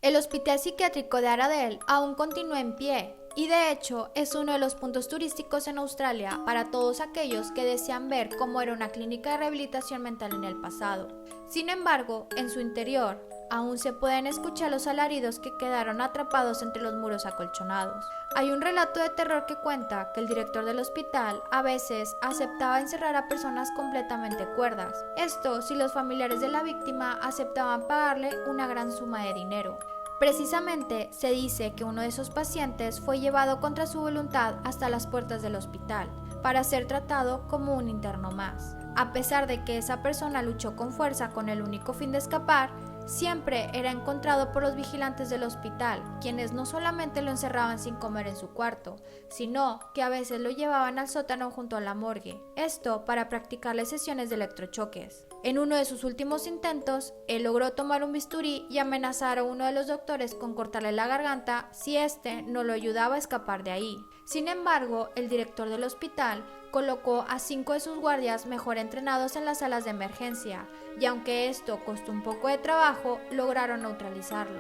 El hospital psiquiátrico de Aradel aún continúa en pie y de hecho es uno de los puntos turísticos en Australia para todos aquellos que desean ver cómo era una clínica de rehabilitación mental en el pasado. Sin embargo, en su interior aún se pueden escuchar los alaridos que quedaron atrapados entre los muros acolchonados. Hay un relato de terror que cuenta que el director del hospital a veces aceptaba encerrar a personas completamente cuerdas. Esto si los familiares de la víctima aceptaban pagarle una gran suma de dinero. Precisamente se dice que uno de esos pacientes fue llevado contra su voluntad hasta las puertas del hospital para ser tratado como un interno más. A pesar de que esa persona luchó con fuerza con el único fin de escapar, siempre era encontrado por los vigilantes del hospital, quienes no solamente lo encerraban sin comer en su cuarto, sino que a veces lo llevaban al sótano junto a la morgue, esto para practicarle sesiones de electrochoques. En uno de sus últimos intentos, él logró tomar un bisturí y amenazar a uno de los doctores con cortarle la garganta si éste no lo ayudaba a escapar de ahí. Sin embargo, el director del hospital colocó a 5 de sus guardias mejor entrenados en las salas de emergencia, y aunque esto costó un poco de trabajo, lograron neutralizarlo.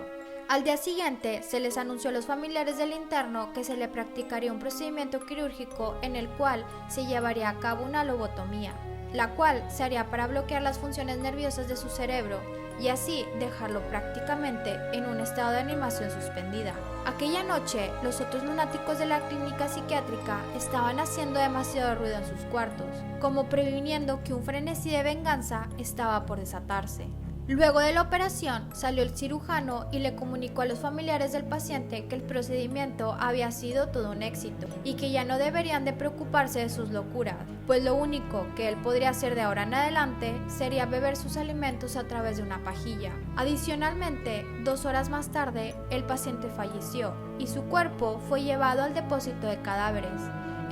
Al día siguiente, se les anunció a los familiares del interno que se le practicaría un procedimiento quirúrgico en el cual se llevaría a cabo una lobotomía, la cual se haría para bloquear las funciones nerviosas de su cerebro y así dejarlo prácticamente en un estado de animación suspendida. Aquella noche, los otros lunáticos de la clínica psiquiátrica estaban haciendo demasiado ruido en sus cuartos, como previniendo que un frenesí de venganza estaba por desatarse. Luego de la operación, salió el cirujano y le comunicó a los familiares del paciente que el procedimiento había sido todo un éxito y que ya no deberían de preocuparse de sus locuras, pues lo único que él podría hacer de ahora en adelante sería beber sus alimentos a través de una pajilla. Adicionalmente, 2 horas más tarde, el paciente falleció y su cuerpo fue llevado al depósito de cadáveres,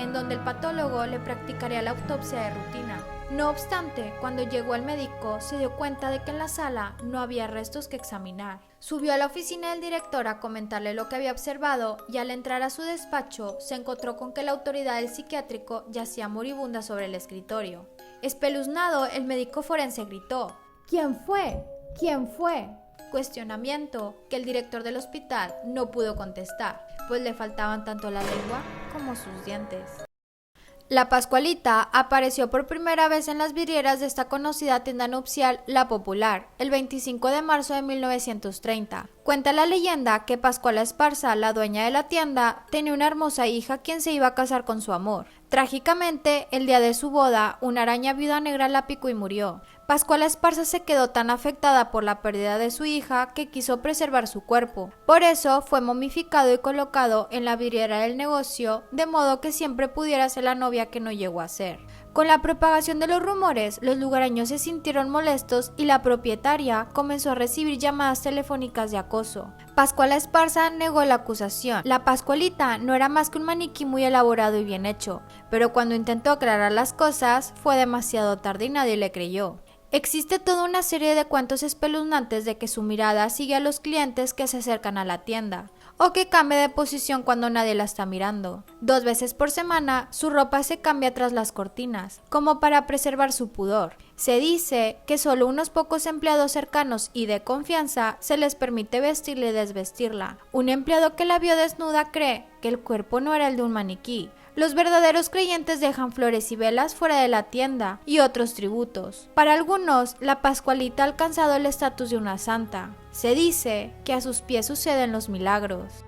en donde el patólogo le practicaría la autopsia de rutina. No obstante, cuando llegó el médico, se dio cuenta de que en la sala no había restos que examinar. Subió a la oficina del director a comentarle lo que había observado y al entrar a su despacho se encontró con que la autoridad del psiquiátrico yacía moribunda sobre el escritorio. Espeluznado, el médico forense gritó: ¿Quién fue? ¿Quién fue? Cuestionamiento que el director del hospital no pudo contestar, pues le faltaban tanto la lengua como sus dientes. La Pascualita apareció por primera vez en las vidrieras de esta conocida tienda nupcial La Popular, el 25 de marzo de 1930. Cuenta la leyenda que Pascuala Esparza, la dueña de la tienda, tenía una hermosa hija quien se iba a casar con su amor. Trágicamente, el día de su boda, una araña viuda negra la picó y murió. Pascuala Esparza se quedó tan afectada por la pérdida de su hija que quiso preservar su cuerpo. Por eso fue momificado y colocado en la vidriera del negocio, de modo que siempre pudiera ser la novia que no llegó a ser. Con la propagación de los rumores, los lugareños se sintieron molestos y la propietaria comenzó a recibir llamadas telefónicas de acoso. Pascuala Esparza negó la acusación. La Pascualita no era más que un maniquí muy elaborado y bien hecho, pero cuando intentó aclarar las cosas fue demasiado tarde y nadie le creyó. Existe toda una serie de cuentos espeluznantes de que su mirada sigue a los clientes que se acercan a la tienda, o que cambia de posición cuando nadie la está mirando. 2 veces por semana, su ropa se cambia tras las cortinas, como para preservar su pudor. Se dice que solo unos pocos empleados cercanos y de confianza se les permite vestirla y desvestirla. Un empleado que la vio desnuda cree que el cuerpo no era el de un maniquí. Los verdaderos creyentes dejan flores y velas fuera de la tienda y otros tributos. Para algunos, la Pascualita ha alcanzado el estatus de una santa. Se dice que a sus pies suceden los milagros.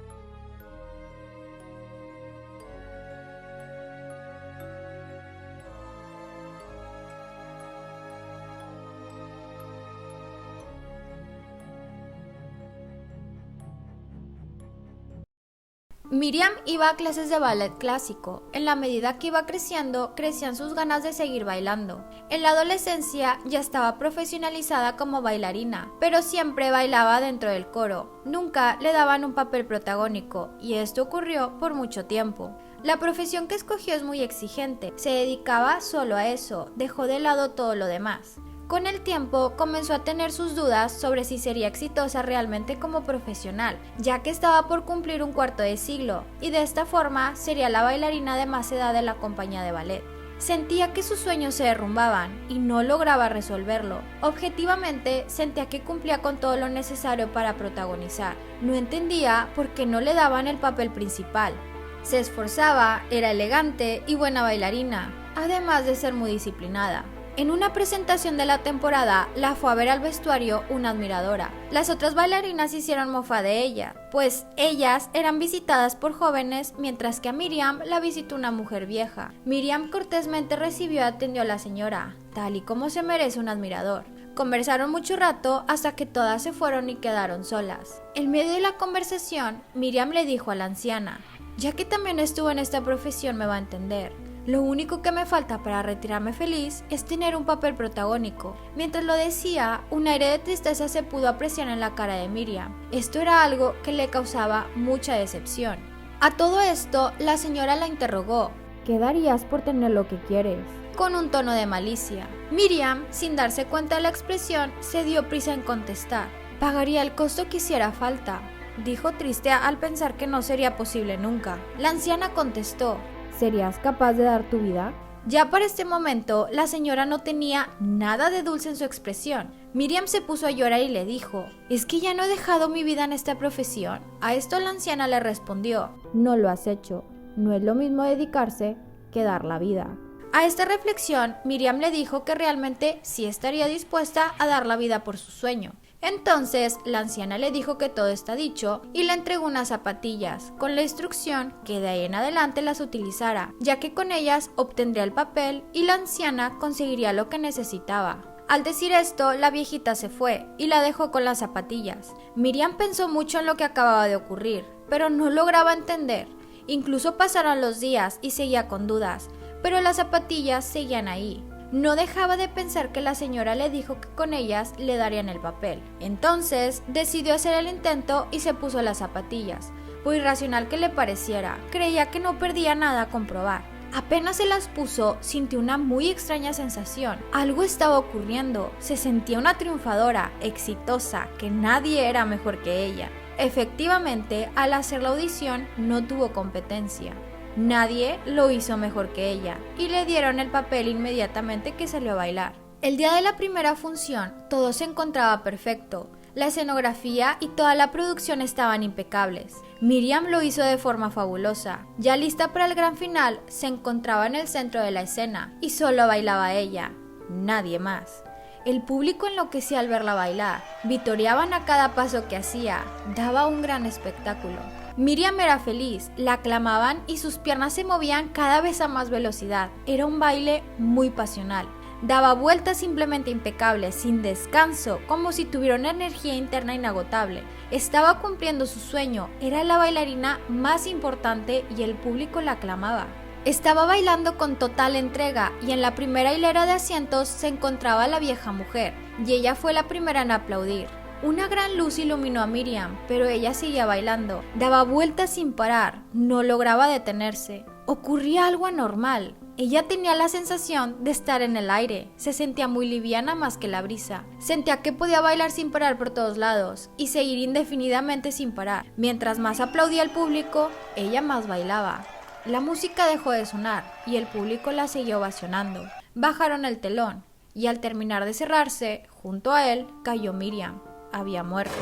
Miriam iba a clases de ballet clásico. En la medida que iba creciendo, crecían sus ganas de seguir bailando. En la adolescencia ya estaba profesionalizada como bailarina, pero siempre bailaba dentro del coro. Nunca le daban un papel protagónico, y esto ocurrió por mucho tiempo. La profesión que escogió es muy exigente. Se dedicaba solo a eso, dejó de lado todo lo demás. Con el tiempo comenzó a tener sus dudas sobre si sería exitosa realmente como profesional, ya que estaba por cumplir un 1/4 de siglo, y de esta forma sería la bailarina de más edad de la compañía de ballet. Sentía que sus sueños se derrumbaban y no lograba resolverlo. Objetivamente, sentía que cumplía con todo lo necesario para protagonizar. No entendía por qué no le daban el papel principal. Se esforzaba, era elegante y buena bailarina, además de ser muy disciplinada. En una presentación de la temporada, la fue a ver al vestuario una admiradora. Las otras bailarinas hicieron mofa de ella, pues ellas eran visitadas por jóvenes, mientras que a Miriam la visitó una mujer vieja. Miriam cortésmente recibió y atendió a la señora, tal y como se merece un admirador. Conversaron mucho rato hasta que todas se fueron y quedaron solas. En medio de la conversación, Miriam le dijo a la anciana: «Ya que también estuve en esta profesión me va a entender. Lo único que me falta para retirarme feliz es tener un papel protagónico». Mientras lo decía, un aire de tristeza se pudo apreciar en la cara de Miriam. Esto era algo que le causaba mucha decepción. A todo esto, la señora la interrogó: ¿Qué darías por tener lo que quieres? Con un tono de malicia. Miriam, sin darse cuenta de la expresión, se dio prisa en contestar: «Pagaría el costo que hiciera falta», dijo triste al pensar que no sería posible nunca. La anciana contestó: ¿Serías capaz de dar tu vida? Ya para este momento, la señora no tenía nada de dulce en su expresión. Miriam se puso a llorar y le dijo: «¿Es que ya no he dejado mi vida en esta profesión?». A esto la anciana le respondió: «No lo has hecho. No es lo mismo dedicarse que dar la vida». A esta reflexión, Miriam le dijo que realmente sí estaría dispuesta a dar la vida por su sueño. Entonces, la anciana le dijo que todo está dicho y le entregó unas zapatillas, con la instrucción que de ahí en adelante las utilizara, ya que con ellas obtendría el papel y la anciana conseguiría lo que necesitaba. Al decir esto, la viejita se fue y la dejó con las zapatillas. Miriam pensó mucho en lo que acababa de ocurrir, pero no lograba entender. Incluso pasaron los días y seguía con dudas, pero las zapatillas seguían ahí. No dejaba de pensar que la señora le dijo que con ellas le darían el papel. Entonces decidió hacer el intento y se puso las zapatillas. Por irracional que le pareciera, creía que no perdía nada con probar. Apenas se las puso, sintió una muy extraña sensación. Algo estaba ocurriendo. Se sentía una triunfadora, exitosa, que nadie era mejor que ella. Efectivamente, al hacer la audición no tuvo competencia. Nadie lo hizo mejor que ella y le dieron el papel inmediatamente que salió a bailar. El día de la primera función, todo se encontraba perfecto. La escenografía y toda la producción estaban impecables. Miriam lo hizo de forma fabulosa. Ya lista para el gran final, se encontraba en el centro de la escena y solo bailaba ella, nadie más. El público enloquecía al verla bailar, vitoreaban a cada paso que hacía, daba un gran espectáculo. Miriam era feliz, la aclamaban y sus piernas se movían cada vez a más velocidad. Era un baile muy pasional. Daba vueltas simplemente impecables, sin descanso, como si tuviera una energía interna inagotable. Estaba cumpliendo su sueño, era la bailarina más importante y el público la aclamaba. Estaba bailando con total entrega y en la primera hilera de asientos se encontraba la vieja mujer, y ella fue la primera en aplaudir. Una gran luz iluminó a Miriam, pero ella seguía bailando. Daba vueltas sin parar, no lograba detenerse. Ocurría algo anormal. Ella tenía la sensación de estar en el aire, se sentía muy liviana más que la brisa. Sentía que podía bailar sin parar por todos lados y seguir indefinidamente sin parar. Mientras más aplaudía el público, ella más bailaba. La música dejó de sonar y el público la siguió ovacionando. Bajaron el telón y al terminar de cerrarse, junto a él cayó Miriam. Había muerto.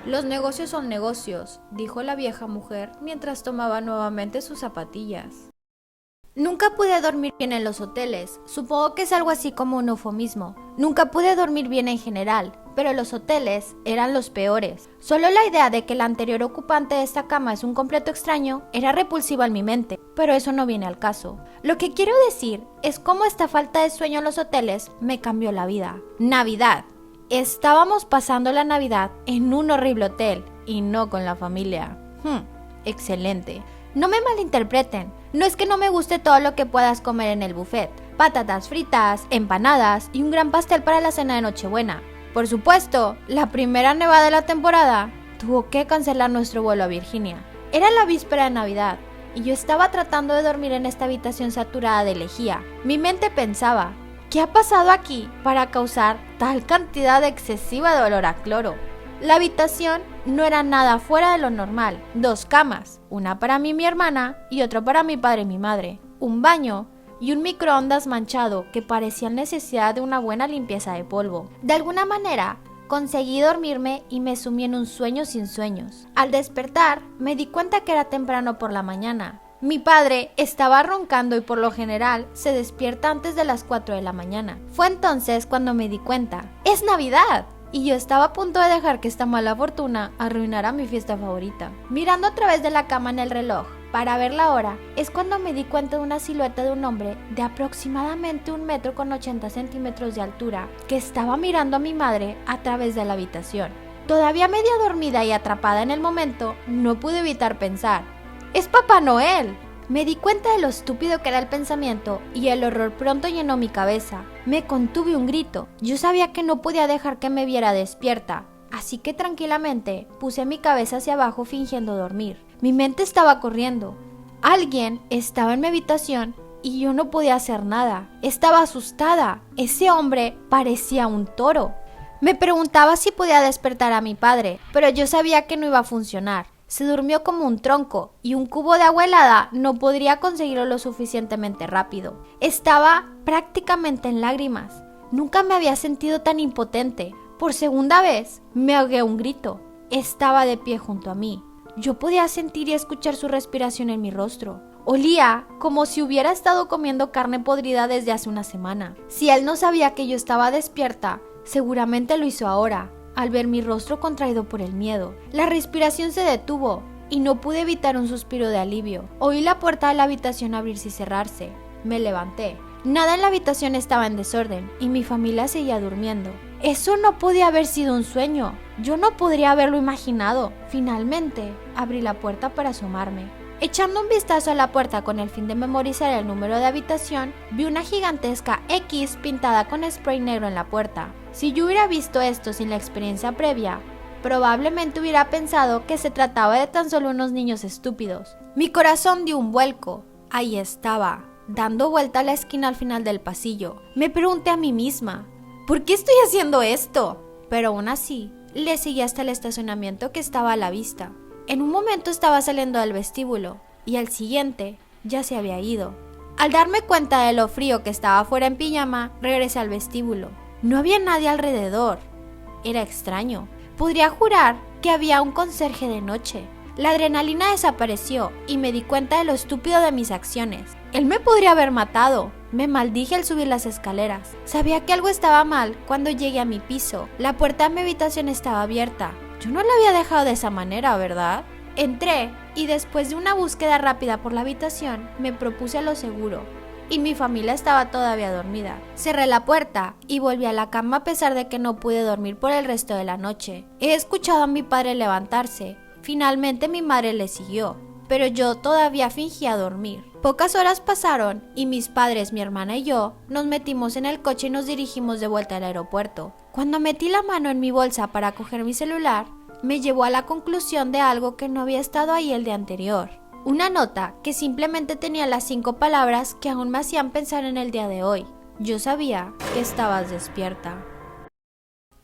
«Los negocios son negocios», dijo la vieja mujer mientras tomaba nuevamente sus zapatillas. «Nunca pude dormir bien en los hoteles, supongo que es algo así como un eufemismo. Nunca pude dormir bien en general, pero los hoteles eran los peores. Solo la idea de que el anterior ocupante de esta cama es un completo extraño era repulsiva en mi mente, pero eso no viene al caso. Lo que quiero decir es cómo esta falta de sueño en los hoteles me cambió la vida. Navidad. Estábamos pasando la Navidad en un horrible hotel y no con la familia. Excelente. No me malinterpreten, no es que no me guste todo lo que puedas comer en el buffet. Patatas fritas, empanadas y un gran pastel para la cena de Nochebuena. Por supuesto, la primera nevada de la temporada tuvo que cancelar nuestro vuelo a Virginia. Era la víspera de Navidad y yo estaba tratando de dormir en esta habitación saturada de lejía. Mi mente pensaba: ¿qué ha pasado aquí para causar tal cantidad excesiva de olor a cloro? La habitación no era nada fuera de lo normal. 2 camas, una para mí y mi hermana y otra para mi padre y mi madre. Un baño y un microondas manchado que parecían necesidad de una buena limpieza de polvo. De alguna manera, conseguí dormirme y me sumí en un sueño sin sueños. Al despertar, me di cuenta que era temprano por la mañana. Mi padre estaba roncando y por lo general se despierta antes de las 4 de la mañana. Fue entonces cuando me di cuenta, ¡es Navidad! Y yo estaba a punto de dejar que esta mala fortuna arruinara mi fiesta favorita. Mirando a través de la cama en el reloj para ver la hora, es cuando me di cuenta de una silueta de un hombre de aproximadamente 1,80 m de altura que estaba mirando a mi madre a través de la habitación. Todavía media dormida y atrapada en el momento, no pude evitar pensar, ¡es Papá Noel! Me di cuenta de lo estúpido que era el pensamiento y el horror pronto llenó mi cabeza. Me contuve un grito. Yo sabía que no podía dejar que me viera despierta, así que tranquilamente puse mi cabeza hacia abajo fingiendo dormir. Mi mente estaba corriendo. Alguien estaba en mi habitación y yo no podía hacer nada. Estaba asustada. Ese hombre parecía un toro. Me preguntaba si podía despertar a mi padre, pero yo sabía que no iba a funcionar. Se durmió como un tronco y un cubo de agua helada no podría conseguirlo lo suficientemente rápido. Estaba prácticamente en lágrimas. Nunca me había sentido tan impotente. Por segunda vez me ahogué un grito. Estaba de pie junto a mí. Yo podía sentir y escuchar su respiración en mi rostro. Olía como si hubiera estado comiendo carne podrida desde hace una semana. Si él no sabía que yo estaba despierta, seguramente lo hizo ahora, al ver mi rostro contraído por el miedo. La respiración se detuvo y no pude evitar un suspiro de alivio. Oí la puerta de la habitación abrirse y cerrarse. Me levanté. Nada en la habitación estaba en desorden y mi familia seguía durmiendo. Eso no podía haber sido un sueño. Yo no podría haberlo imaginado. Finalmente, abrí la puerta para asomarme. Echando un vistazo a la puerta con el fin de memorizar el número de habitación, vi una gigantesca X pintada con spray negro en la puerta. Si yo hubiera visto esto sin la experiencia previa, probablemente hubiera pensado que se trataba de tan solo unos niños estúpidos. Mi corazón dio un vuelco. Ahí estaba, dando vuelta a la esquina al final del pasillo. Me pregunté a mí misma, ¿por qué estoy haciendo esto? Pero aún así, le seguí hasta el estacionamiento que estaba a la vista. En un momento estaba saliendo del vestíbulo y al siguiente ya se había ido. Al darme cuenta de lo frío que estaba afuera en pijama, regresé al vestíbulo. No había nadie alrededor. Era extraño. Podría jurar que había un conserje de noche. La adrenalina desapareció y me di cuenta de lo estúpido de mis acciones. Él me podría haber matado. Me maldije al subir las escaleras. Sabía que algo estaba mal cuando llegué a mi piso. La puerta de mi habitación estaba abierta. Yo no la había dejado de esa manera, ¿verdad? Entré y después de una búsqueda rápida por la habitación, me propuse a lo seguro. Y mi familia estaba todavía dormida. Cerré la puerta y volví a la cama a pesar de que no pude dormir por el resto de la noche. He escuchado a mi padre levantarse. Finalmente mi madre le siguió, pero yo todavía fingía dormir. Pocas horas pasaron y mis padres, mi hermana y yo nos metimos en el coche y nos dirigimos de vuelta al aeropuerto. Cuando metí la mano en mi bolsa para coger mi celular, me llevó a la conclusión de algo que no había estado ahí el día anterior. Una nota que simplemente tenía las 5 palabras que aún me hacían pensar en el día de hoy. Yo sabía que estabas despierta.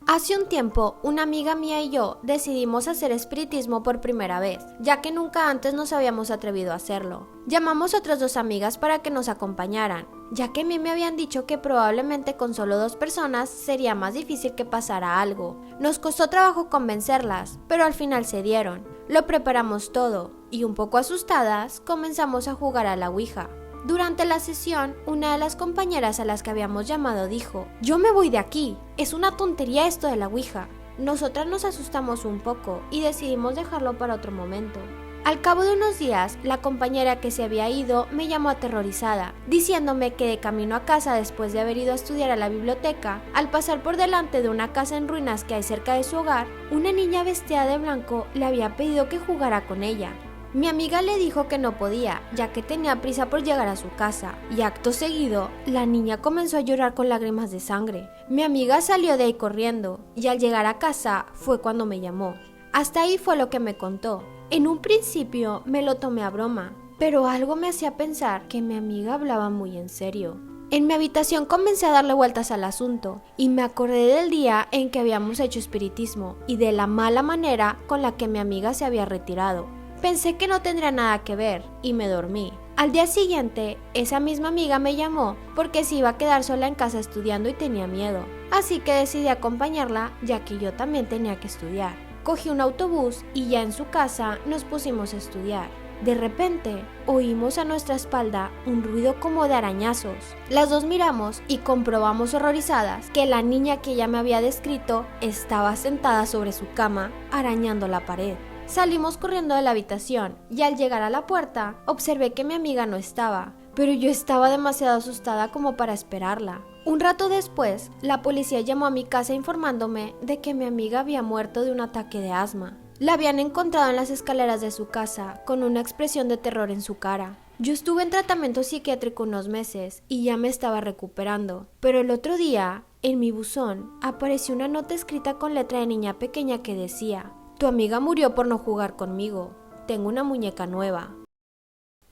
Hace un tiempo, una amiga mía y yo decidimos hacer espiritismo por primera vez, ya que nunca antes nos habíamos atrevido a hacerlo. Llamamos a otras 2 amigas para que nos acompañaran, ya que a mí me habían dicho que probablemente con solo 2 personas sería más difícil que pasara algo. Nos costó trabajo convencerlas, pero al final cedieron. Lo preparamos todo, y un poco asustadas, comenzamos a jugar a la Ouija. Durante la sesión, una de las compañeras a las que habíamos llamado dijo: «Yo me voy de aquí, es una tontería esto de la Ouija». Nosotras nos asustamos un poco y decidimos dejarlo para otro momento. Al cabo de unos días, la compañera que se había ido me llamó aterrorizada, diciéndome que de camino a casa después de haber ido a estudiar a la biblioteca, al pasar por delante de una casa en ruinas que hay cerca de su hogar, una niña vestida de blanco le había pedido que jugara con ella. Mi amiga le dijo que no podía, ya que tenía prisa por llegar a su casa, y acto seguido, la niña comenzó a llorar con lágrimas de sangre. Mi amiga salió de ahí corriendo, y al llegar a casa fue cuando me llamó. Hasta ahí fue lo que me contó. En un principio me lo tomé a broma, pero algo me hacía pensar que mi amiga hablaba muy en serio. En mi habitación comencé a darle vueltas al asunto, y me acordé del día en que habíamos hecho espiritismo, y de la mala manera con la que mi amiga se había retirado. Pensé que no tendría nada que ver y me dormí. Al día siguiente, esa misma amiga me llamó porque se iba a quedar sola en casa estudiando y tenía miedo. Así que decidí acompañarla, ya que yo también tenía que estudiar. Cogí un autobús y ya en su casa nos pusimos a estudiar. De repente, oímos a nuestra espalda un ruido como de arañazos. Las dos miramos y comprobamos horrorizadas que la niña que ella me había descrito estaba sentada sobre su cama, arañando la pared. Salimos corriendo de la habitación y al llegar a la puerta observé que mi amiga no estaba, pero yo estaba demasiado asustada como para esperarla. Un rato después, la policía llamó a mi casa informándome de que mi amiga había muerto de un ataque de asma. La habían encontrado en las escaleras de su casa con una expresión de terror en su cara. Yo estuve en tratamiento psiquiátrico unos meses y ya me estaba recuperando, pero el otro día, en mi buzón, apareció una nota escrita con letra de niña pequeña que decía: "Tu amiga murió por no jugar conmigo. Tengo una muñeca nueva".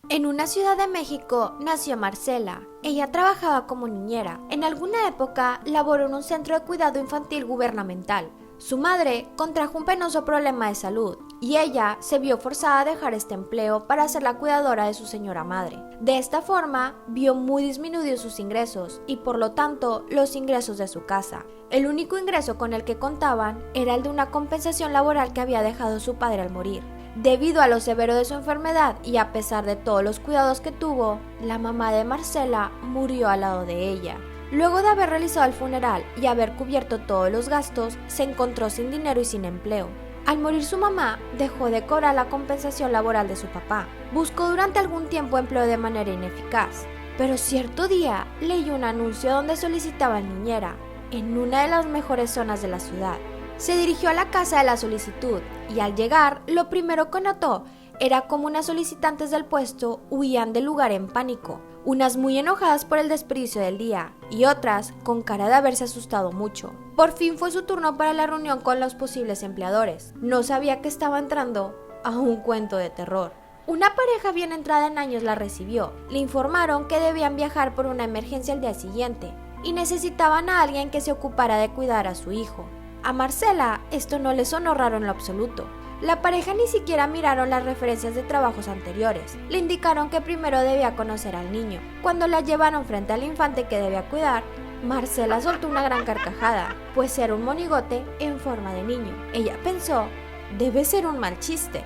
En una ciudad de México nació Marcela. Ella trabajaba como niñera. En alguna época laboró en un centro de cuidado infantil gubernamental. Su madre contrajo un penoso problema de salud y ella se vio forzada a dejar este empleo para ser la cuidadora de su señora madre. De esta forma, vio muy disminuidos sus ingresos y por lo tanto los ingresos de su casa. El único ingreso con el que contaban era el de una compensación laboral que había dejado su padre al morir. Debido a lo severo de su enfermedad y a pesar de todos los cuidados que tuvo, la mamá de Marcela murió al lado de ella. Luego de haber realizado el funeral y haber cubierto todos los gastos, se encontró sin dinero y sin empleo. Al morir su mamá, dejó de cobrar la compensación laboral de su papá. Buscó durante algún tiempo empleo de manera ineficaz, pero cierto día leyó un anuncio donde solicitaban niñera, en una de las mejores zonas de la ciudad. Se dirigió a la casa de la solicitud y al llegar, lo primero que notó era como unas solicitantes del puesto huían del lugar en pánico, unas muy enojadas por el desperdicio del día y otras con cara de haberse asustado mucho. Por fin fue su turno para la reunión con los posibles empleadores. No sabía que estaba entrando a un cuento de terror. Una pareja bien entrada en años la recibió. Le informaron que debían viajar por una emergencia al día siguiente y necesitaban a alguien que se ocupara de cuidar a su hijo. A Marcela esto no le sonó raro en lo absoluto. La pareja ni siquiera miraron las referencias de trabajos anteriores. Le indicaron que primero debía conocer al niño. Cuando la llevaron frente al infante que debía cuidar, Marcela soltó una gran carcajada, pues era un monigote en forma de niño. Ella pensó, debe ser un mal chiste.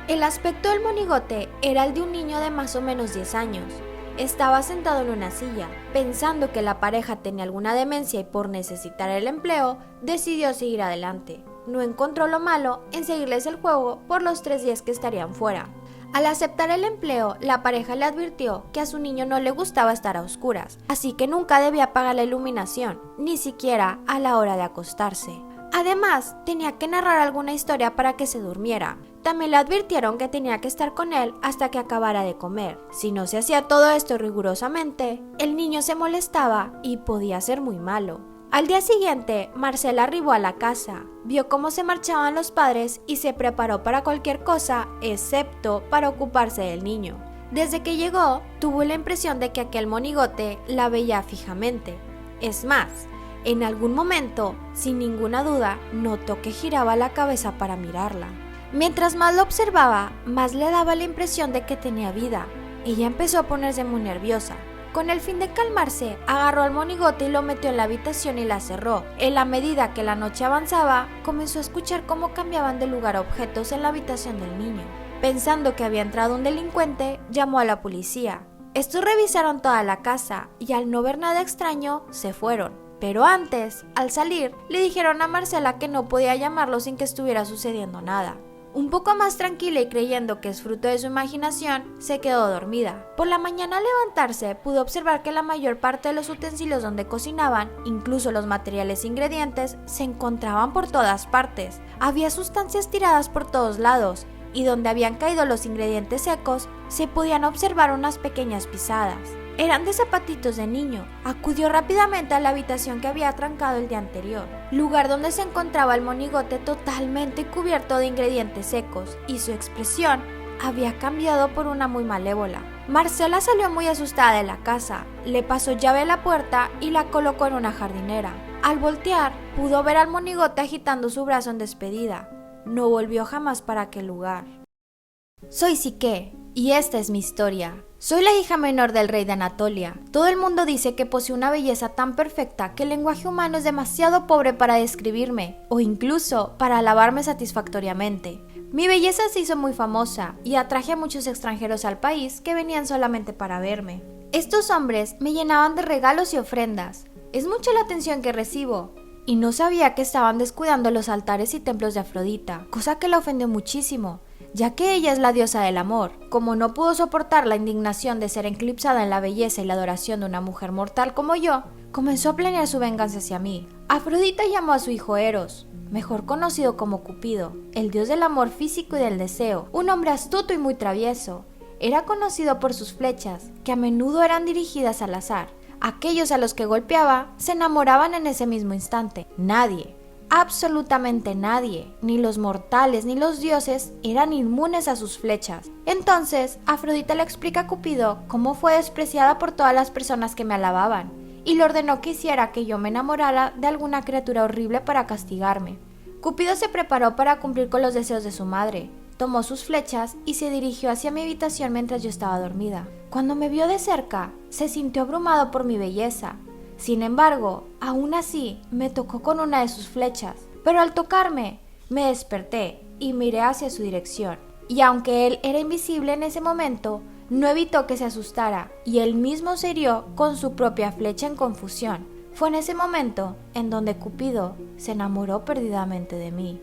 El aspecto del monigote era el de un niño de más o menos 10 años. Estaba sentado en una silla. Pensando que la pareja tenía alguna demencia y por necesitar el empleo, decidió seguir adelante. No encontró lo malo en seguirles el juego por los 3 días que estarían fuera. Al aceptar el empleo, la pareja le advirtió que a su niño no le gustaba estar a oscuras, así que nunca debía apagar la iluminación, ni siquiera a la hora de acostarse. Además, tenía que narrar alguna historia para que se durmiera. También le advirtieron que tenía que estar con él hasta que acabara de comer. Si no se hacía todo esto rigurosamente, el niño se molestaba y podía ser muy malo. Al día siguiente, Marcela arribó a la casa, vio cómo se marchaban los padres y se preparó para cualquier cosa excepto para ocuparse del niño. Desde que llegó, tuvo la impresión de que aquel monigote la veía fijamente. Es más, en algún momento, sin ninguna duda, notó que giraba la cabeza para mirarla. Mientras más lo observaba, más le daba la impresión de que tenía vida. Ella empezó a ponerse muy nerviosa. Con el fin de calmarse, agarró al monigote y lo metió en la habitación y la cerró. En la medida que la noche avanzaba, comenzó a escuchar cómo cambiaban de lugar objetos en la habitación del niño. Pensando que había entrado un delincuente, llamó a la policía. Estos revisaron toda la casa y al no ver nada extraño, se fueron. Pero antes, al salir, le dijeron a Marcela que no podía llamarlo sin que estuviera sucediendo nada. Un poco más tranquila y creyendo que es fruto de su imaginación, se quedó dormida. Por la mañana al levantarse, pudo observar que la mayor parte de los utensilios donde cocinaban, incluso los materiales e ingredientes, se encontraban por todas partes. Había sustancias tiradas por todos lados, y donde habían caído los ingredientes secos, se podían observar unas pequeñas pisadas. Eran de zapatitos de niño. Acudió rápidamente a la habitación que había trancado el día anterior, lugar donde se encontraba el monigote totalmente cubierto de ingredientes secos, y su expresión había cambiado por una muy malévola. Marcela salió muy asustada de la casa, le pasó llave a la puerta y la colocó en una jardinera. Al voltear, pudo ver al monigote agitando su brazo en despedida. No volvió jamás para aquel lugar. Soy Psique, y esta es mi historia. Soy la hija menor del rey de Anatolia. Todo el mundo dice que poseo una belleza tan perfecta que el lenguaje humano es demasiado pobre para describirme, o incluso para alabarme satisfactoriamente. Mi belleza se hizo muy famosa y atraje a muchos extranjeros al país que venían solamente para verme. Estos hombres me llenaban de regalos y ofrendas. Es mucha la atención que recibo. Y no sabía que estaban descuidando los altares y templos de Afrodita, cosa que la ofendió muchísimo, ya que ella es la diosa del amor. Como no pudo soportar la indignación de ser eclipsada en la belleza y la adoración de una mujer mortal como yo, comenzó a planear su venganza hacia mí. Afrodita llamó a su hijo Eros, mejor conocido como Cupido, el dios del amor físico y del deseo, un hombre astuto y muy travieso. Era conocido por sus flechas, que a menudo eran dirigidas al azar. Aquellos a los que golpeaba se enamoraban en ese mismo instante. Nadie, absolutamente nadie, ni los mortales ni los dioses, eran inmunes a sus flechas. Entonces, Afrodita le explica a Cupido cómo fue despreciada por todas las personas que me alababan, y le ordenó que hiciera que yo me enamorara de alguna criatura horrible para castigarme. Cupido se preparó para cumplir con los deseos de su madre. Tomó sus flechas y se dirigió hacia mi habitación mientras yo estaba dormida. Cuando me vio de cerca, se sintió abrumado por mi belleza. Sin embargo, aún así, me tocó con una de sus flechas. Pero al tocarme, me desperté y miré hacia su dirección. Y aunque él era invisible en ese momento, no evitó que se asustara y él mismo se hirió con su propia flecha en confusión. Fue en ese momento en donde Cupido se enamoró perdidamente de mí.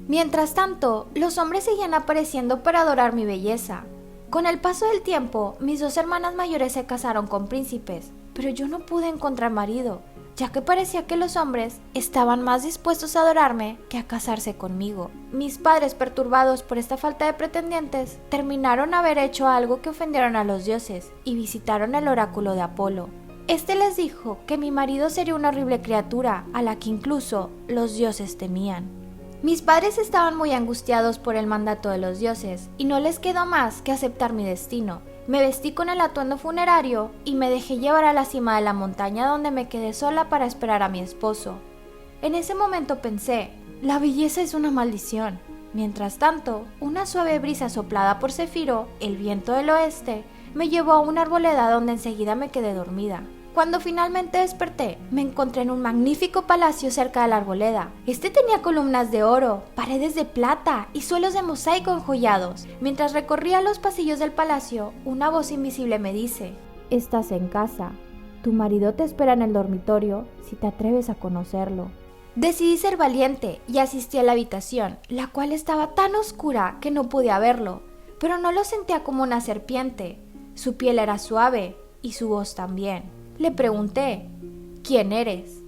Mientras tanto, los hombres seguían apareciendo para adorar mi belleza. Con el paso del tiempo, mis dos hermanas mayores se casaron con príncipes, pero yo no pude encontrar marido, ya que parecía que los hombres estaban más dispuestos a adorarme que a casarse conmigo. Mis padres, perturbados por esta falta de pretendientes, terminaron haber hecho algo que ofendieron a los dioses y visitaron el oráculo de Apolo. Este les dijo que mi marido sería una horrible criatura a la que incluso los dioses temían. Mis padres estaban muy angustiados por el mandato de los dioses y no les quedó más que aceptar mi destino. Me vestí con el atuendo funerario y me dejé llevar a la cima de la montaña donde me quedé sola para esperar a mi esposo. En ese momento pensé, la belleza es una maldición. Mientras tanto, una suave brisa soplada por Cefiro, el viento del oeste, me llevó a una arboleda donde enseguida me quedé dormida. Cuando finalmente desperté, me encontré en un magnífico palacio cerca de la arboleda. Este tenía columnas de oro, paredes de plata y suelos de mosaico enjollados. Mientras recorría los pasillos del palacio, una voz invisible me dice: Estás en casa. Tu marido te espera en el dormitorio si te atreves a conocerlo. Decidí ser valiente y asistí a la habitación, la cual estaba tan oscura que no podía verlo, pero no lo sentía como una serpiente. Su piel era suave y su voz también. Le pregunté, ¿quién eres?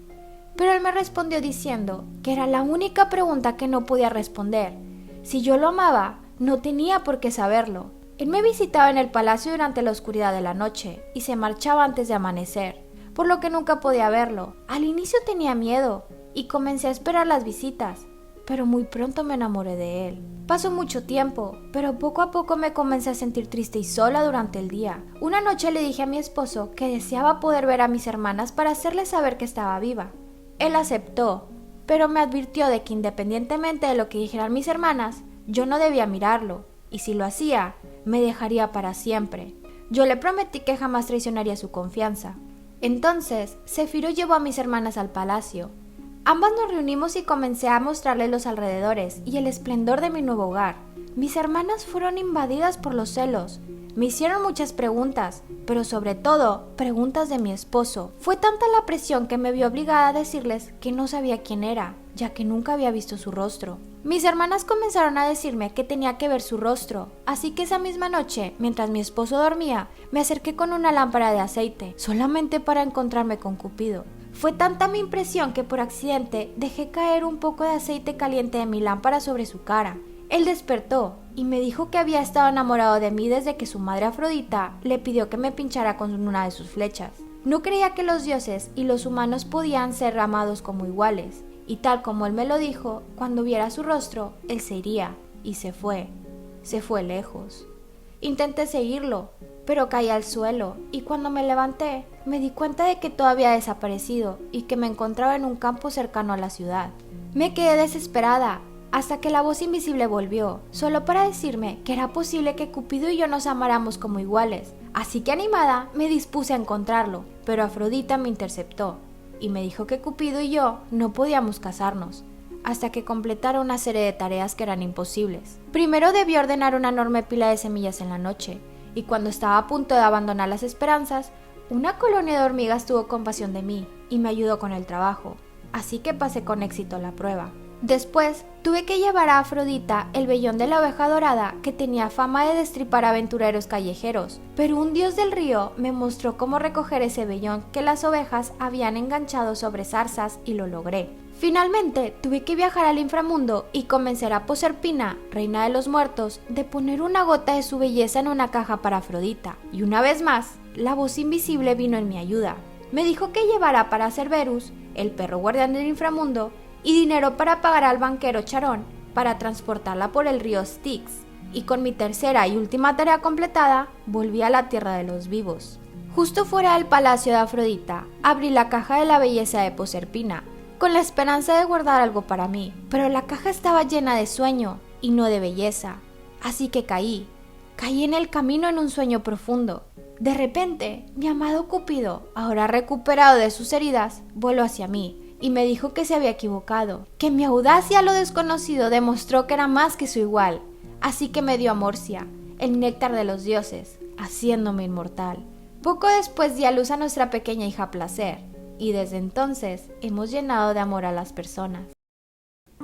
Pero él me respondió diciendo que era la única pregunta que no podía responder. Si yo lo amaba, no tenía por qué saberlo. Él me visitaba en el palacio durante la oscuridad de la noche y se marchaba antes de amanecer, por lo que nunca podía verlo. Al inicio tenía miedo y comencé a esperar las visitas, pero muy pronto me enamoré de él. Pasó mucho tiempo, pero poco a poco me comencé a sentir triste y sola durante el día. Una noche le dije a mi esposo que deseaba poder ver a mis hermanas para hacerles saber que estaba viva. Él aceptó, pero me advirtió de que independientemente de lo que dijeran mis hermanas, yo no debía mirarlo, y si lo hacía, me dejaría para siempre. Yo le prometí que jamás traicionaría su confianza. Entonces, Cefiro llevó a mis hermanas al palacio. Ambas nos reunimos y comencé a mostrarles los alrededores y el esplendor de mi nuevo hogar. Mis hermanas fueron invadidas por los celos. Me hicieron muchas preguntas, pero sobre todo, preguntas de mi esposo. Fue tanta la presión que me vi obligada a decirles que no sabía quién era, ya que nunca había visto su rostro. Mis hermanas comenzaron a decirme que tenía que ver su rostro, así que esa misma noche, mientras mi esposo dormía, me acerqué con una lámpara de aceite, solamente para encontrarme con Cupido. Fue tanta mi impresión que por accidente dejé caer un poco de aceite caliente de mi lámpara sobre su cara. Él despertó y me dijo que había estado enamorado de mí desde que su madre Afrodita le pidió que me pinchara con una de sus flechas. No creía que los dioses y los humanos podían ser amados como iguales, y tal como él me lo dijo, cuando viera su rostro, él se iría, y se fue lejos. Intenté seguirlo, pero caí al suelo, y cuando me levanté, me di cuenta de que todo había desaparecido y que me encontraba en un campo cercano a la ciudad. Me quedé desesperada, hasta que la voz invisible volvió, solo para decirme que era posible que Cupido y yo nos amáramos como iguales. Así que animada me dispuse a encontrarlo, pero Afrodita me interceptó y me dijo que Cupido y yo no podíamos casarnos hasta que completara una serie de tareas que eran imposibles. Primero debió ordenar una enorme pila de semillas en la noche, y cuando estaba a punto de abandonar las esperanzas, una colonia de hormigas tuvo compasión de mí y me ayudó con el trabajo, así que pasé con éxito la prueba. Después, tuve que llevar a Afrodita el vellón de la oveja dorada que tenía fama de destripar aventureros callejeros, pero un dios del río me mostró cómo recoger ese vellón que las ovejas habían enganchado sobre zarzas y lo logré. Finalmente, tuve que viajar al inframundo y convencer a Proserpina, reina de los muertos, de poner una gota de su belleza en una caja para Afrodita. Y una vez más, la voz invisible vino en mi ayuda. Me dijo que llevara para Cerberus, el perro guardián del inframundo, y dinero para pagar al banquero Charón para transportarla por el río Styx. Y con mi tercera y última tarea completada, volví a la tierra de los vivos. Justo fuera del palacio de Afrodita, abrí la caja de la belleza de Proserpina, con la esperanza de guardar algo para mí, pero la caja estaba llena de sueño y no de belleza, así que caí en el camino en un sueño profundo. De repente, mi amado Cupido, ahora recuperado de sus heridas, voló hacia mí y me dijo que se había equivocado, que mi audacia a lo desconocido demostró que era más que su igual, así que me dio Amorcia, el néctar de los dioses, haciéndome inmortal. Poco después di a luz a nuestra pequeña hija Placer, y desde entonces hemos llenado de amor a las personas.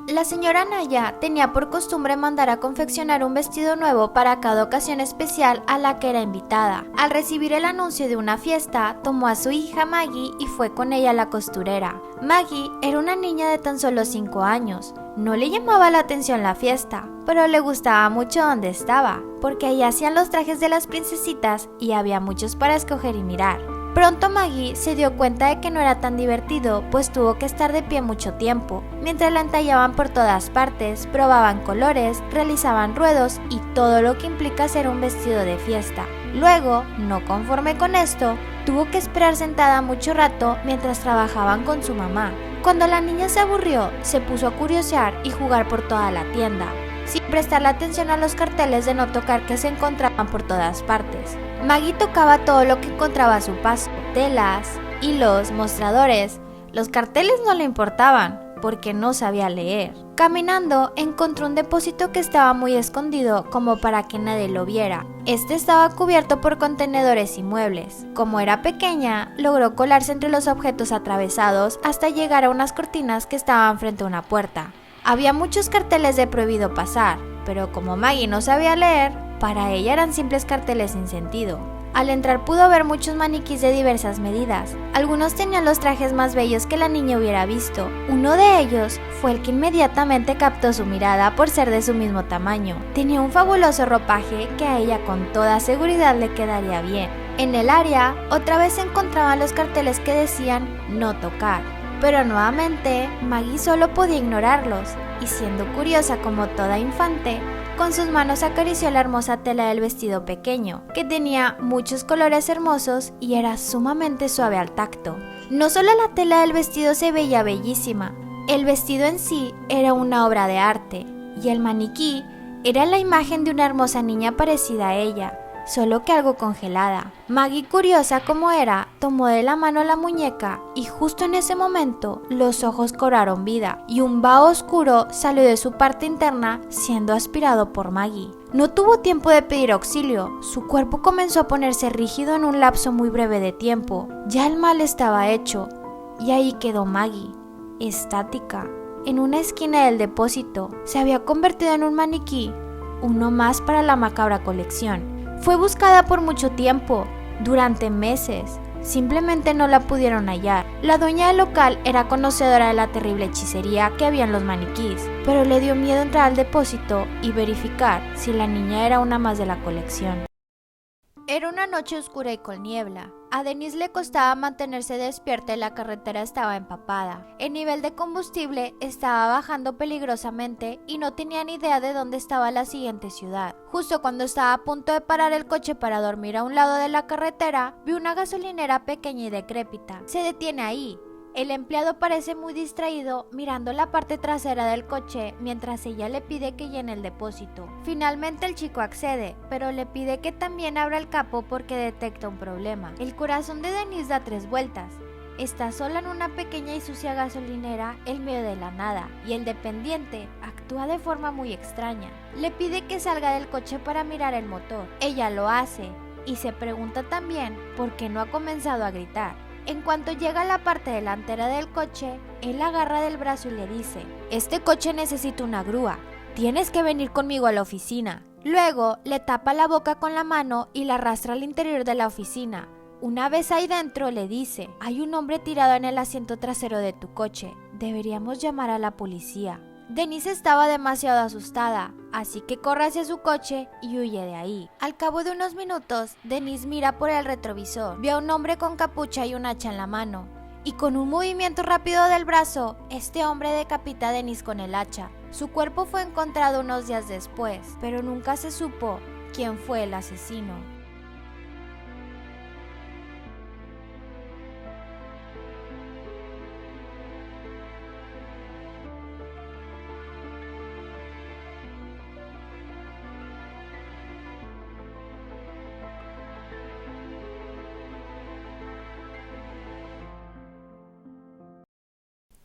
La señora Naya tenía por costumbre mandar a confeccionar un vestido nuevo para cada ocasión especial a la que era invitada. Al recibir el anuncio de una fiesta, tomó a su hija Maggie y fue con ella a la costurera. Maggie era una niña de tan solo 5 años. No le llamaba la atención la fiesta, pero le gustaba mucho donde estaba, porque ahí hacían los trajes de las princesitas y había muchos para escoger y mirar. Pronto Maggie se dio cuenta de que no era tan divertido, pues tuvo que estar de pie mucho tiempo, mientras la entallaban por todas partes, probaban colores, realizaban ruedos y todo lo que implica hacer un vestido de fiesta. Luego, no conforme con esto, tuvo que esperar sentada mucho rato mientras trabajaban con su mamá. Cuando la niña se aburrió, se puso a curiosear y jugar por toda la tienda, sin prestarle atención a los carteles de no tocar que se encontraban por todas partes. Maggie tocaba todo lo que encontraba a su paso: telas, hilos, mostradores. Los carteles no le importaban, porque no sabía leer. Caminando, encontró un depósito que estaba muy escondido como para que nadie lo viera. Este estaba cubierto por contenedores y muebles. Como era pequeña, logró colarse entre los objetos atravesados hasta llegar a unas cortinas que estaban frente a una puerta. Había muchos carteles de prohibido pasar, pero como Maggie no sabía leer, para ella eran simples carteles sin sentido. Al entrar pudo ver muchos maniquís de diversas medidas. Algunos tenían los trajes más bellos que la niña hubiera visto. Uno de ellos fue el que inmediatamente captó su mirada por ser de su mismo tamaño. Tenía un fabuloso ropaje que a ella con toda seguridad le quedaría bien. En el área, otra vez se encontraban los carteles que decían "no tocar". Pero nuevamente, Maggie solo podía ignorarlos, y siendo curiosa como toda infante, con sus manos acarició la hermosa tela del vestido pequeño, que tenía muchos colores hermosos y era sumamente suave al tacto. No solo la tela del vestido se veía bellísima, el vestido en sí era una obra de arte, y el maniquí era la imagen de una hermosa niña parecida a ella, solo que algo congelada. Maggie, curiosa como era, tomó de la mano la muñeca y justo en ese momento los ojos cobraron vida y un vaho oscuro salió de su parte interna siendo aspirado por Maggie. No tuvo tiempo de pedir auxilio, su cuerpo comenzó a ponerse rígido en un lapso muy breve de tiempo. Ya el mal estaba hecho y ahí quedó Maggie, estática, en una esquina del depósito. Se había convertido en un maniquí, uno más para la macabra colección. Fue buscada por mucho tiempo, durante meses. Simplemente no la pudieron hallar. La dueña del local era conocedora de la terrible hechicería que había en los maniquís, pero le dio miedo entrar al depósito y verificar si la niña era una más de la colección. Era una noche oscura y con niebla. A Denise le costaba mantenerse despierta y la carretera estaba empapada. El nivel de combustible estaba bajando peligrosamente y no tenía ni idea de dónde estaba la siguiente ciudad. Justo cuando estaba a punto de parar el coche para dormir a un lado de la carretera, vio una gasolinera pequeña y decrépita. Se detiene ahí, El empleado parece muy distraído mirando la parte trasera del coche mientras ella le pide que llene el depósito. Finalmente el chico accede, pero le pide que también abra el capó porque detecta un problema. El corazón de Denise da 3 vueltas. Está sola en una pequeña y sucia gasolinera en medio de la nada, y el dependiente actúa de forma muy extraña. Le pide que salga del coche para mirar el motor. Ella lo hace, y se pregunta también por qué no ha comenzado a gritar. En cuanto llega a la parte delantera del coche, él la agarra del brazo y le dice: "Este coche necesita una grúa, tienes que venir conmigo a la oficina". Luego le tapa la boca con la mano y la arrastra al interior de la oficina. Una vez ahí dentro le dice: "Hay un hombre tirado en el asiento trasero de tu coche, deberíamos llamar a la policía". Denise estaba demasiado asustada, así que corre hacia su coche y huye de ahí. Al cabo de unos minutos, Denise mira por el retrovisor, ve a un hombre con capucha y un hacha en la mano, y con un movimiento rápido del brazo, este hombre decapita a Denise con el hacha. Su cuerpo fue encontrado unos días después, pero nunca se supo quién fue el asesino.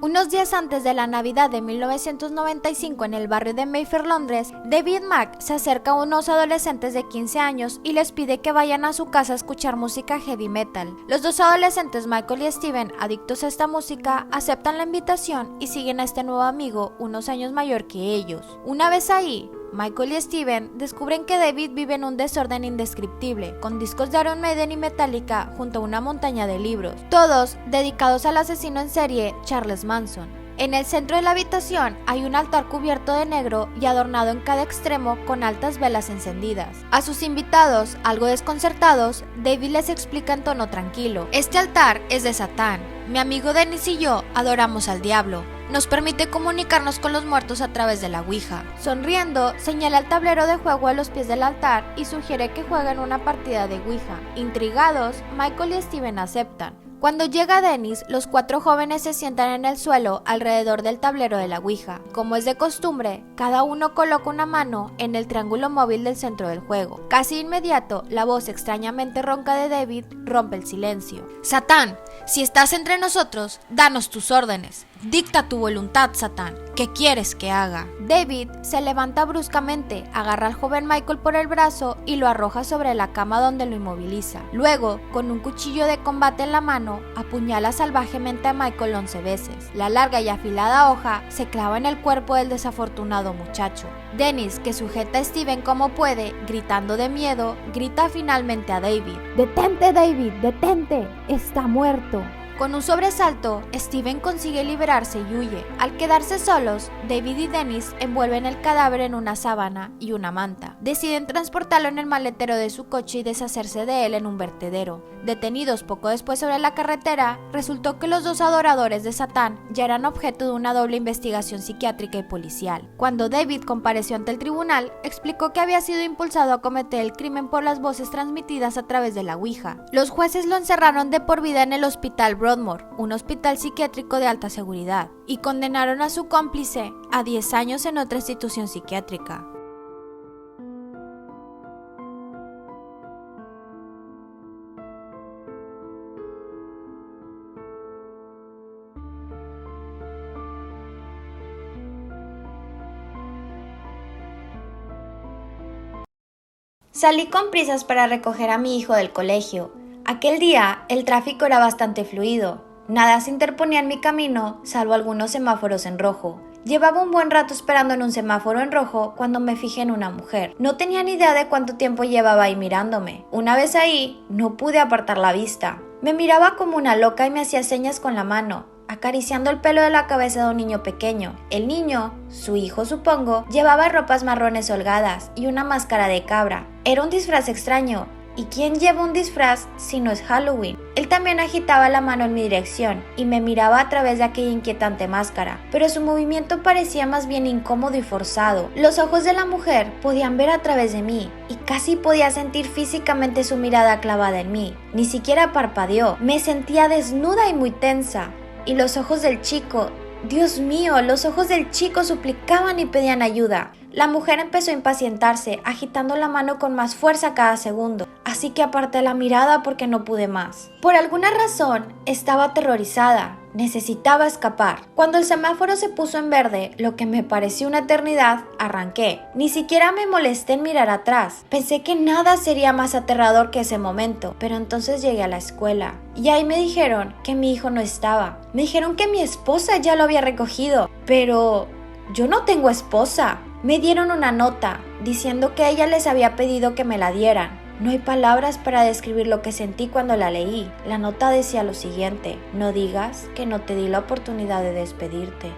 Unos días antes de la Navidad de 1995 en el barrio de Mayfair, Londres, David Mack se acerca a unos adolescentes de 15 años y les pide que vayan a su casa a escuchar música heavy metal. Los dos adolescentes, Michael y Steven, adictos a esta música, aceptan la invitación y siguen a este nuevo amigo unos años mayor que ellos. Una vez ahí, Michael y Steven descubren que David vive en un desorden indescriptible, con discos de Iron Maiden y Metallica junto a una montaña de libros, todos dedicados al asesino en serie Charles Manson. En el centro de la habitación hay un altar cubierto de negro y adornado en cada extremo con altas velas encendidas. A sus invitados, algo desconcertados, David les explica en tono tranquilo: "Este altar es de Satán. Mi amigo Dennis y yo adoramos al diablo. Nos permite comunicarnos con los muertos a través de la Ouija". Sonriendo, señala el tablero de juego a los pies del altar y sugiere que jueguen una partida de Ouija. Intrigados, Michael y Steven aceptan. Cuando llega Dennis, los 4 jóvenes se sientan en el suelo alrededor del tablero de la Ouija. Como es de costumbre, cada uno coloca una mano en el triángulo móvil del centro del juego. Casi de inmediato, la voz extrañamente ronca de David rompe el silencio. "Satán, si estás entre nosotros, danos tus órdenes. Dicta tu voluntad, Satán. ¿Qué quieres que haga?". David se levanta bruscamente, agarra al joven Michael por el brazo y lo arroja sobre la cama donde lo inmoviliza. Luego, con un cuchillo de combate en la mano, apuñala salvajemente a Michael 11 veces. La larga y afilada hoja se clava en el cuerpo del desafortunado muchacho. Dennis, que sujeta a Steven como puede, gritando de miedo, grita finalmente a David: "¡Detente, David! ¡Detente! ¡Está muerto!". Con un sobresalto, Steven consigue liberarse y huye. Al quedarse solos, David y Dennis envuelven el cadáver en una sábana y una manta. Deciden transportarlo en el maletero de su coche y deshacerse de él en un vertedero. Detenidos poco después sobre la carretera, resultó que los 2 adoradores de Satán ya eran objeto de una doble investigación psiquiátrica y policial. Cuando David compareció ante el tribunal, explicó que había sido impulsado a cometer el crimen por las voces transmitidas a través de la Ouija. Los jueces lo encerraron de por vida en el hospital Broadmoor, un hospital psiquiátrico de alta seguridad, y condenaron a su cómplice a 10 años en otra institución psiquiátrica. Salí con prisas para recoger a mi hijo del colegio. Aquel día el tráfico era bastante fluido. Nada se interponía en mi camino, salvo algunos semáforos en rojo. Llevaba un buen rato esperando en un semáforo en rojo cuando me fijé en una mujer. No tenía ni idea de cuánto tiempo llevaba ahí mirándome. Una vez ahí, no pude apartar la vista. Me miraba como una loca y me hacía señas con la mano, acariciando el pelo de la cabeza de un niño pequeño. El niño, su hijo supongo, llevaba ropas marrones holgadas y una máscara de cabra. Era un disfraz extraño. ¿Y quién lleva un disfraz si no es Halloween? Él también agitaba la mano en mi dirección y me miraba a través de aquella inquietante máscara, pero su movimiento parecía más bien incómodo y forzado. Los ojos de la mujer podían ver a través de mí y casi podía sentir físicamente su mirada clavada en mí. Ni siquiera parpadeó. Me sentía desnuda y muy tensa. Y los ojos del chico, Dios mío, los ojos del chico suplicaban y pedían ayuda. La mujer empezó a impacientarse, agitando la mano con más fuerza cada segundo, así que aparté la mirada porque no pude más. Por alguna razón, estaba aterrorizada, necesitaba escapar. Cuando el semáforo se puso en verde, lo que me pareció una eternidad, arranqué. Ni siquiera me molesté en mirar atrás. Pensé que nada sería más aterrador que ese momento, pero entonces llegué a la escuela. Y ahí me dijeron que mi hijo no estaba. Me dijeron que mi esposa ya lo había recogido, pero yo no tengo esposa. Me dieron una nota diciendo que ella les había pedido que me la dieran. No hay palabras para describir lo que sentí cuando la leí. La nota decía lo siguiente: no digas que no te di la oportunidad de despedirte.